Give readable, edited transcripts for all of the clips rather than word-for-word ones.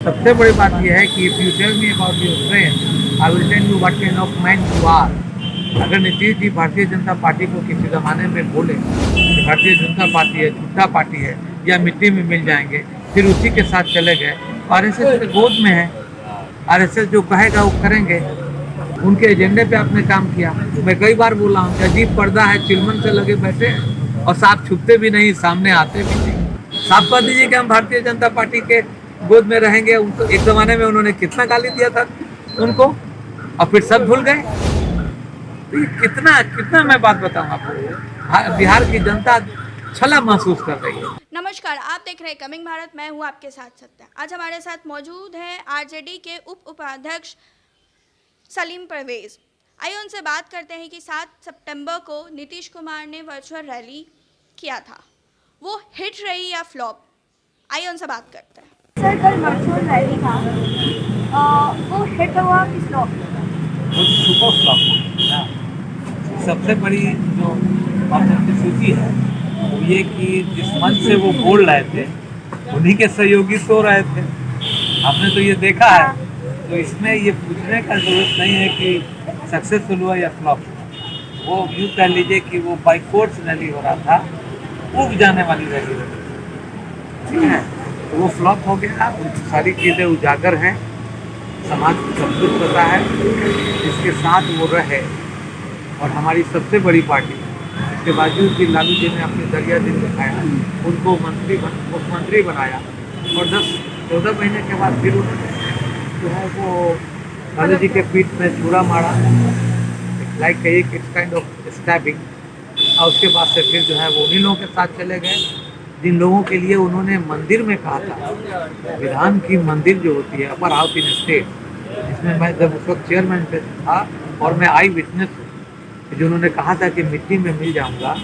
सबसे बड़ी बात यह है कि if you tell me about your friend, I will tell you what kind of man you are. अगर नीतीश जी भारतीय जनता पार्टी को किसी ज़माने में बोले कि भारतीय जनता पार्टी है, झूठा पार्टी है, या मिट्टी में मिल जाएंगे, फिर उसी के साथ चले गए। आरएसएस के गोद में है, आरएसएस जो कहेगा वो करेंगे। उनके एजेंडे पे आपने काम किया। मैं कई बार बोला हूँ कि अजीब पर्दा है, चिलमन से लगे बैठे हैं और साफ छुपते भी नहीं, सामने आते भी नहीं। साफ कह दीजिए कि हम भारतीय जनता पार्टी के गोद में रहेंगे। उनको एक ज़माने में उन्होंने कितना गाली दिया था उनको, और फिर सब भूल गए। तो ये कितना कितना मैं बात बताऊँ आपको, बिहार की जनता छला महसूस कर रही है। नमस्कार, आप देख रहे हैं कमिंग भारत। मैं हूं आपके साथ सत्या। आज हमारे साथ मौजूद हैं आरजेडी के उप उपाध्यक्ष सलीम परवेज। आइए उनसे बात करते हैं कि 7 सितंबर को नीतीश कुमार ने वर्चुअल रैली किया था, वो हिट रही या फ्लॉप। आइए उनसे बात करते हैं। सर, कल वर्चुअल रैली था, वो हिट हुआ कि फ्लॉप? वो सुपर फ्लॉप हो गया। सबसे बड़ी जो ऑथेंटिसिटी है वो ये कि जिस मंच से वो बोल रहे थे उन्हीं के सहयोगी सो रहे थे। आपने तो ये देखा है। तो इसमें ये पूछने का जरूरत नहीं है कि सक्सेसफुल हुआ या फ्लॉप हुआ। वो यूँ कह लीजिए कि वो बाई फोर्स रैली हो रहा था, उब जाने वाली रैली हो रही थी। ठीक है, तो वो फ्लॉप हो गया। उनकी सारी चीज़ें उजागर हैं, समाज को सब कुछ पता है, इसके साथ वो रहे। और हमारी सबसे बड़ी पार्टी, इसके बावजूद भी लालू जी ने अपने दरिया दिल दिखाया, उनको मुख्यमंत्री बनाया, और 10-14 महीने के बाद फिर उन्होंने जो है वो लालू जी के पीठ में छुरा मारा, लाइक एक काइंड ऑफ स्टैबिंग। और उसके बाद से फिर जो है वो उन्हीं लोगों के साथ चले गए जिन लोगों के लिए उन्होंने मंदिर में कहा था। विधान की मंदिर जो होती है, अपर हाउस इन स्टेट, जिसमें मैं जब उस वक्त चेयरमैन पे था और मैं आई विटनेस, जो उन्होंने कहा था कि मिट्टी में मिल जाऊंगा,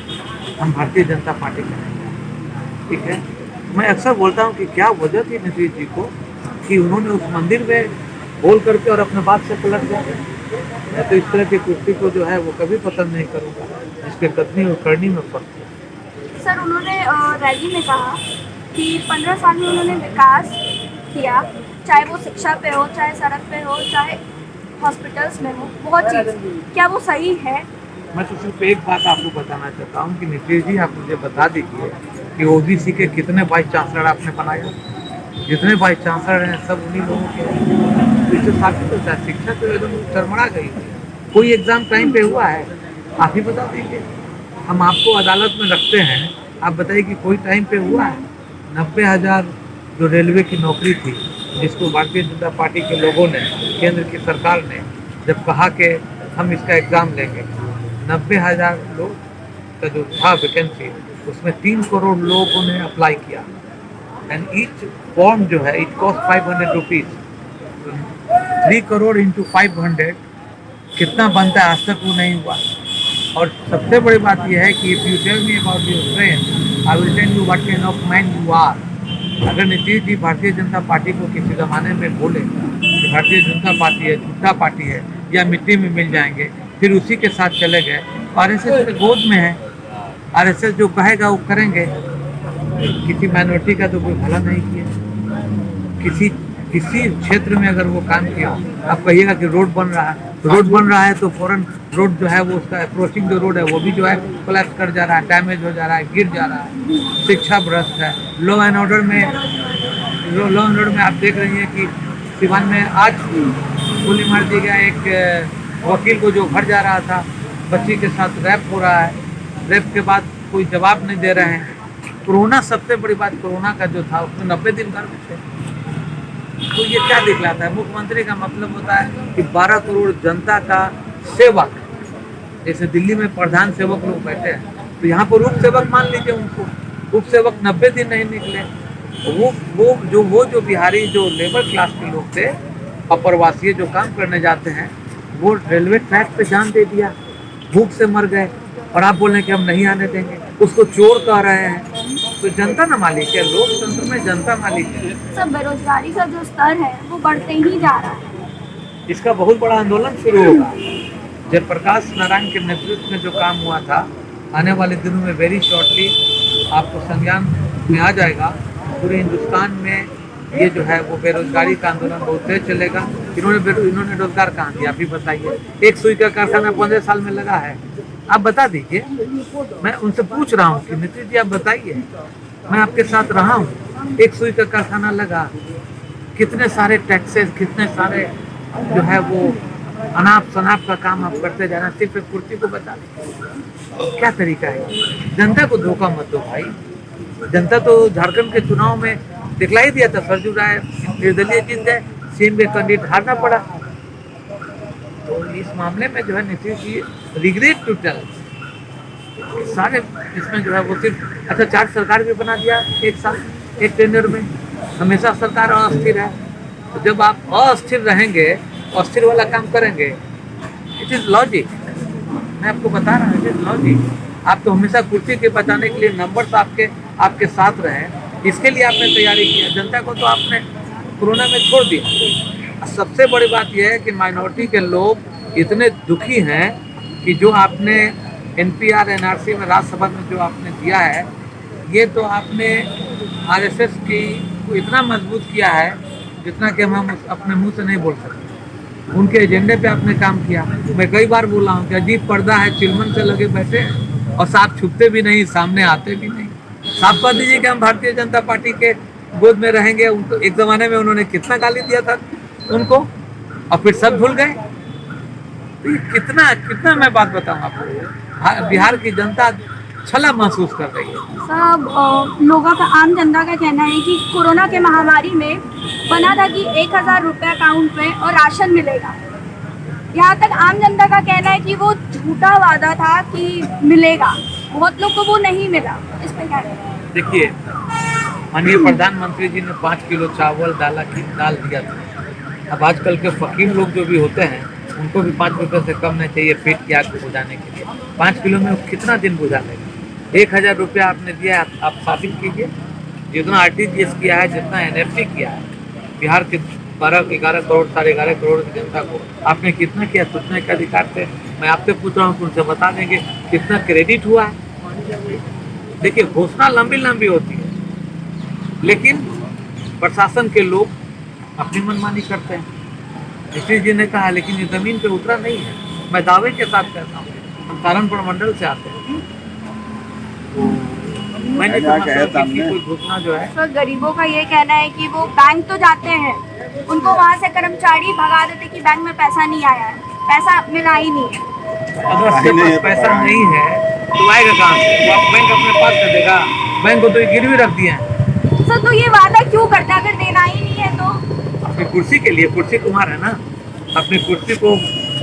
हम भारतीय जनता पार्टी के नहीं। ठीक है, मैं अक्सर बोलता हूं कि क्या वजह थी नीतीश जी को कि उन्होंने उस मंदिर में बोल करके और अपने बात से पलट गए। मैं तो इस तरह की कुर्सी को जो है वो कभी पसंद नहीं करूँगा, जिसके कथनी और करनी में फर्क है। सर, उन्होंने रैली में कहा कि 15 साल में उन्होंने विकास किया, चाहे वो शिक्षा पे हो, चाहे सड़क पे हो, चाहे हॉस्पिटल्स में हो, बहुत चीज़। क्या वो सही है? मैं तो सिर्फ एक बात आपको बताना चाहता हूँ कि नीतीश जी, आप मुझे बता दीजिए कि ओबीसी के कितने वाइस चांसलर आपने बनाया? जितने वाइस चांसलर हैं सब उन्हीं लोगों के हैं। तो इससे साबित होता है शिक्षा तो एकदम चरमरा गई। कोई एग्ज़ाम टाइम पे हुआ है? आप ही बता दीजिए। हम आपको अदालत में रखते हैं, आप बताइए कि कोई टाइम पे हुआ है? 90,000 जो रेलवे की नौकरी थी, जिसको भारतीय जनता पार्टी के लोगों ने, केंद्र की सरकार ने जब कहा कि हम इसका एग्ज़ाम लेंगे, 90,000 लोग का जो था वैकेंसी, उसमें 3 करोड़ लोगों ने अप्लाई किया। एंड ईच फॉर्म जो है it cost 500 rupees. 3 crore into 500 कितना बनता है? आज तक वो नहीं हुआ। और सबसे बड़ी बात यह है कि if you tell me about your friend, I will tell you what kind of man you are. अगर नीतीश जी भारतीय जनता पार्टी को किसी ज़माने में बोले कि भारतीय जनता पार्टी है, झूठा पार्टी है, या मिट्टी में मिल जाएंगे, फिर उसी के साथ चले गए। आरएसएस के गोद में है, आरएसएस जो कहेगा वो करेंगे। किसी माइनॉरिटी का तो कोई भला नहीं किया। किसी क्षेत्र में अगर वो काम किया, आप कहिएगा कि रोड बन रहा है तो फौरन रोड जो है वो उसका अप्रोचिंग जो रोड है वो भी जो है कोलैप्स कर जा रहा है, डैमेज हो जा रहा है, गिर जा रहा है। शिक्षा भ्रष्ट है। लॉ एंड ऑर्डर में आप देख रही हैं कि सिवान में आज गोली मार दी गया एक वकील को, जो घर जा रहा था, बच्ची के साथ रैप हो रहा है। रैप के बाद कोई जवाब नहीं दे रहे हैं। कोरोना, सबसे बड़ी बात कोरोना का जो था उसमें 90 दिन घर में थे। तो ये क्या दिखलाता है? मुख्यमंत्री का मतलब होता है कि 12 करोड़ जनता का सेवक, जैसे दिल्ली में प्रधान सेवक लोग बैठे हैं, तो यहाँ पर उप सेवक मान लीजिए उनको। उप सेवक 90 दिन नहीं निकले। वो जो बिहारी जो लेबर क्लास के लोग थे, अप्रवासी जो काम करने जाते हैं, वो रेलवे ट्रैक पे जान दे दिया, भूख से मर गए। और आप बोल रहे हैं कि हम नहीं आने देंगे, उसको चोर कह रहे हैं। तो जनता ना मालिक है, लोकतंत्र में जनता मालिक है। सब बेरोजगारी का जो स्तर है वो बढ़ते ही जा रहा है। इसका बहुत बड़ा आंदोलन शुरू होगा। जयप्रकाश नारायण के नेतृत्व में जो काम हुआ था, आने वाले दिनों में वेरी शॉर्टली आपको संज्ञान में आ जाएगा। पूरे हिंदुस्तान में ये जो है वो बेरोजगारी का आंदोलन बहुत तेज चलेगा। इन्होंने रोजगार कहाँ दिया अभी बताइए। एक सुई का कारखाना 15 साल में लगा है, आप बता दीजिए। मैं उनसे पूछ रहा हूँ कि नीतीश जी आप बताइए, मैं आपके साथ रहा हूँ, एक सुई का कारखाना लगा, कितने सारे टैक्सेस, कितने सारे जो है वो अनाप शनाप का काम आप करते जाना सिर्फ एक कुर्सी को बचा ले। क्या तरीका है? जनता को धोखा मत दो भाई। जनता तो झारखंड के चुनाव में दिखलाई दिया था, सरजू राय निर्दलीय जीत गए, सीएम के कैंडिडेट हारना पड़ा। तो इस मामले में जो है Nitish ji regret to tell सारे इसमें जो है वो सिर्फ अच्छा 4 सरकार भी बना दिया एक साल एक टेंडर में। हमेशा सरकार अस्थिर है, तो जब आप अस्थिर रहेंगे, अस्थिर वाला काम करेंगे, इट इज लॉजिक। मैं आपको बता रहा हूँ, इट इज लॉजिक। आप तो हमेशा कुर्सी के बचाने के लिए नंबर्स आपके साथ रहे, इसके लिए आपने तैयारी किया। जनता को तो आपने कोरोना में छोड़ दिया। सबसे बड़ी बात यह है कि माइनॉरिटी के लोग इतने दुखी हैं कि जो आपने NPR NRC में राज्यसभा में जो आपने दिया है, ये तो आपने RSS की को इतना मजबूत किया है जितना कि हम अपने मुंह से नहीं बोल सकते। उनके एजेंडे पे आपने काम किया। मैं कई बार बोला हूँ कि अजीब पर्दा है, चिलमन से लगे बैठे हैं और साथ छुपते भी नहीं, सामने आते भी नहीं। साफ कह दीजिए कि हम भारतीय जनता पार्टी के गोद में रहेंगे। उनको एक जमाने में उन्होंने कितना गाली दिया था उनको, और फिर सब भूल गए। तो ये कितना मैं बात बताऊँ आपको, बिहार की जनता छला महसूस कर रही है। सब लोगों का, आम जनता का कहना है कि कोरोना के महामारी में बना था कि 1000 रुपये अकाउंट में और राशन मिलेगा। यहाँ तक आम जनता का कहना है कि वो झूठा वादा था कि मिलेगा, बहुत लोग को वो नहीं मिला। इस पे क्या कहना है? देखिए, माननीय प्रधानमंत्री जी ने 5 किलो चावल दाल दिया था। अब आजकल के फकीर लोग जो भी होते हैं उनको भी 5 रुपये से कम नहीं चाहिए पेट की आग बुझाने के लिए। 5 किलो में कितना दिन बुझा लेगा? 1000 रुपया आपने दिया, आप साबित कीजिए। जितना RTGS किया है, जितना NFT किया है, बिहार के 11 करोड़ 11.5 करोड़ की जनता को आपने कितना किया? सोचने के अधिकार से मैं आपसे पूछ रहा हूँ, उनसे बता देंगे कितना क्रेडिट हुआ है। देखिए, घोषणा लंबी लंबी होती है, लेकिन प्रशासन के लोग अपनी मनमानी करते हैं। नीतीश जी ने कहा, लेकिन ये जमीन पे उतरा नहीं है। मैं दावे के साथ कहता हूँ, हम सहारनपुर मंडल से आते हैं, मैंने कोई घोषणा जो है। तो गरीबों का ये कहना है कि वो बैंक तो जाते हैं, उनको वहाँ से कर्मचारी भगा देते कि बैंक में पैसा नहीं आया है, पैसा मिला ही नहीं है। अगर उसके पास पैसा नहीं है तो आएगा कहाँ से? वो बैंक अपने पास कर देगा? बैंक को तो गिरवी रख दिए हैं। सर, तो ये वादा क्यों करता है अगर देना ही नहीं है तो? अपनी कुर्सी के लिए, कुर्सी तुम्हारा है ना, अपनी कुर्सी को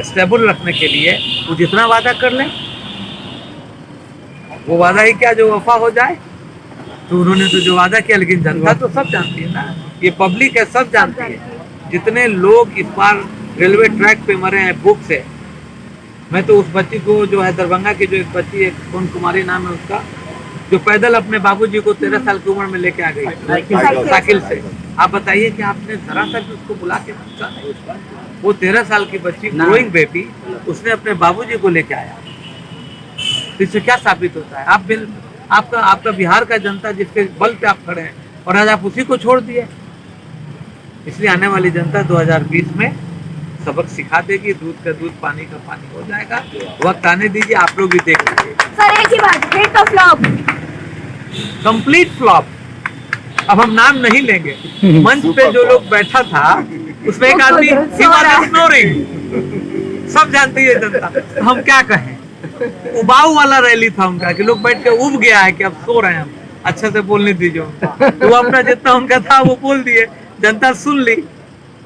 स्टेबल रखने के लिए वो जितना वादा कर ले, वो वादा ही क्या जो वफा हो जाए। तो उन्होंने तो जो वादा किया, लेकिन जनता तो सब जानती है ना, ये पब्लिक है, सब जानती है। जितने लोग इस बार रेलवे ट्रैक पे मरे हैं भूख से, मैं तो उस बच्ची को जो है दरभंगा की जो एक बच्ची है, कौन कुमारी नाम है उसका, जो पैदल अपने बाबूजी को 13 साल की उम्र में लेके आ गई साइकिल से। आप बताइए कि आपने जरा सा भी उसको बुला के पूछा नहीं? वो 13 साल की बच्ची, ग्रोइंग बेबी, उसने अपने बाबूजी को लेके आया। तो इससे क्या साबित होता है? आपका बिहार का जनता जिसके बल पे आप खड़े हैं, और आज आप उसी को छोड़ दिए। इसलिए आने वाली जनता 2020 में सबक सिखा देगी। दूध का दूध, पानी का पानी हो जाएगा। वक्त आने दीजिए, आप लोग भी देख लीजिए। सर, एक ही बात, हिट और फ्लॉप? Complete flop. अब हम नाम नहीं लेंगे। मंच पे जो लोग बैठा था उसमें एक आदमी स्नोरिंग, सब जानती है जनता। हम क्या कहें? उबाऊ वाला रैली था उनका कि लोग बैठ के उब गया है कि अब सो रहे हैं, हम अच्छे से बोलने दीजिए उनको। तो वो अपना जितना उनका था वो बोल दिए, जनता सुन ली।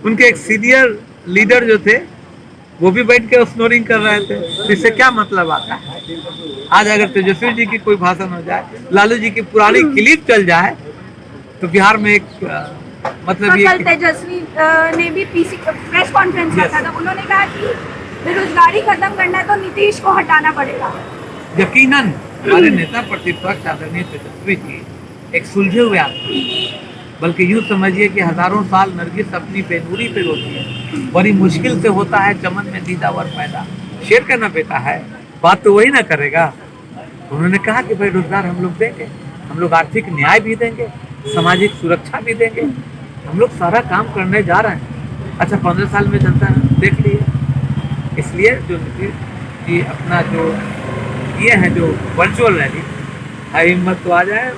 उनके एक सीनियर लीडर जो थे वो भी बैठ के स्नोरिंग कर रहे थे। तो इससे क्या मतलब आता है? आज अगर तेजस्वी जी की कोई भाषण हो जाए, लालू जी की पुरानी क्लिप चल जाए, तो बिहार में एक मतलब ये कल तेजस्वी ने भी प्रेस कॉन्फ्रेंस रखा था, उन्होंने कहा कि बेरोजगारी खत्म करना है तो नीतीश को हटाना पड़ेगा। यकीनन हमारे नेता प्रतिपक्ष आदरणीय तेजस्वी जी एक सुलझे हुए आदमी, बल्कि यूँ समझिए कि हजारों साल नरगिस अपनी बेनूरी पे रोती है। बड़ी मुश्किल से होता है चमन में दीदावर पैदा। शेर का ना बेटा है, बात तो वही ना करेगा। उन्होंने कहा कि भाई रोजगार हम लोग देंगे, हम लोग आर्थिक न्याय भी देंगे, सामाजिक सुरक्षा भी देंगे। हम लोग सारा काम करने जा रहे हैं। अच्छा 15 साल में जनता देख ली है, इसलिए जो नीतीश जी अपना जो ये है जो वर्चुअल रैली, है हिम्मत तो आ जाए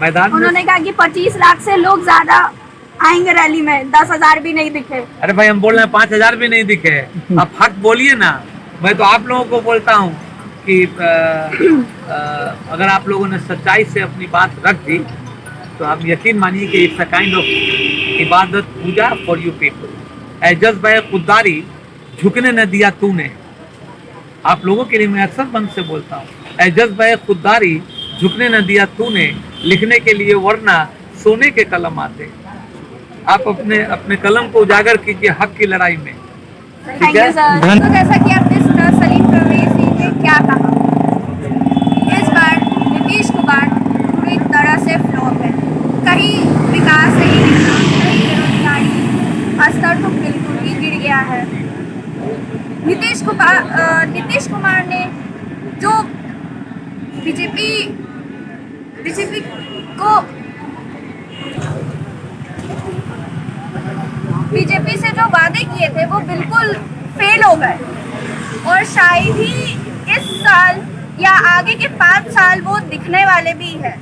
मैदान में। उन्होंने कहा कि 25 लाख से लोग ज्यादा आएंगे रैली में, 10,000 भी नहीं दिखे। अरे भाई हम बोल रहे हैं 5,000 भी नहीं दिखे, आप फर्क बोलिए ना। मैं तो आप लोगों को बोलता हूँ कि अगर आप लोगों ने सच्चाई से अपनी बात रख दी तो आप यकीन मानिए कि इट्स अ काइंड ऑफ इबादत पूजा फॉर यू पीपल। एजस भाई खुददारी झुकने न दिया तूने, आप लोगों के लिए मैं अक्सर मन से बोलता हूँ, एजस भाई खुददारी झुकने न दिया तूने, लिखने के लिए वरना सोने के कलम आते। आप अपने अपने कलम को उजागर कीजिए हक की लड़ाई में। Thank you sir. तो जैसा कि आपने सुना सलीम परवेज जी ने क्या कहा, इस बार नीतीश कुमार पूरी तरह से फ्लॉप है। कहीं विकास नहीं दिख रहा, कहीं बेरोजगारी का स्तर तो बिल्कुल ही गिर गया है। नीतीश कुमार ने जो बीजेपी को बीजेपी से जो वादे किए थे वो बिल्कुल फेल हो गए, और शायद ही इस साल या आगे के 5 साल वो दिखने वाले भी हैं।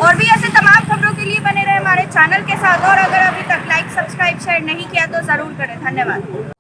और भी ऐसे तमाम खबरों के लिए बने रहे हमारे चैनल के साथ, और अगर अभी तक लाइक सब्सक्राइब शेयर नहीं किया तो ज़रूर करें। धन्यवाद।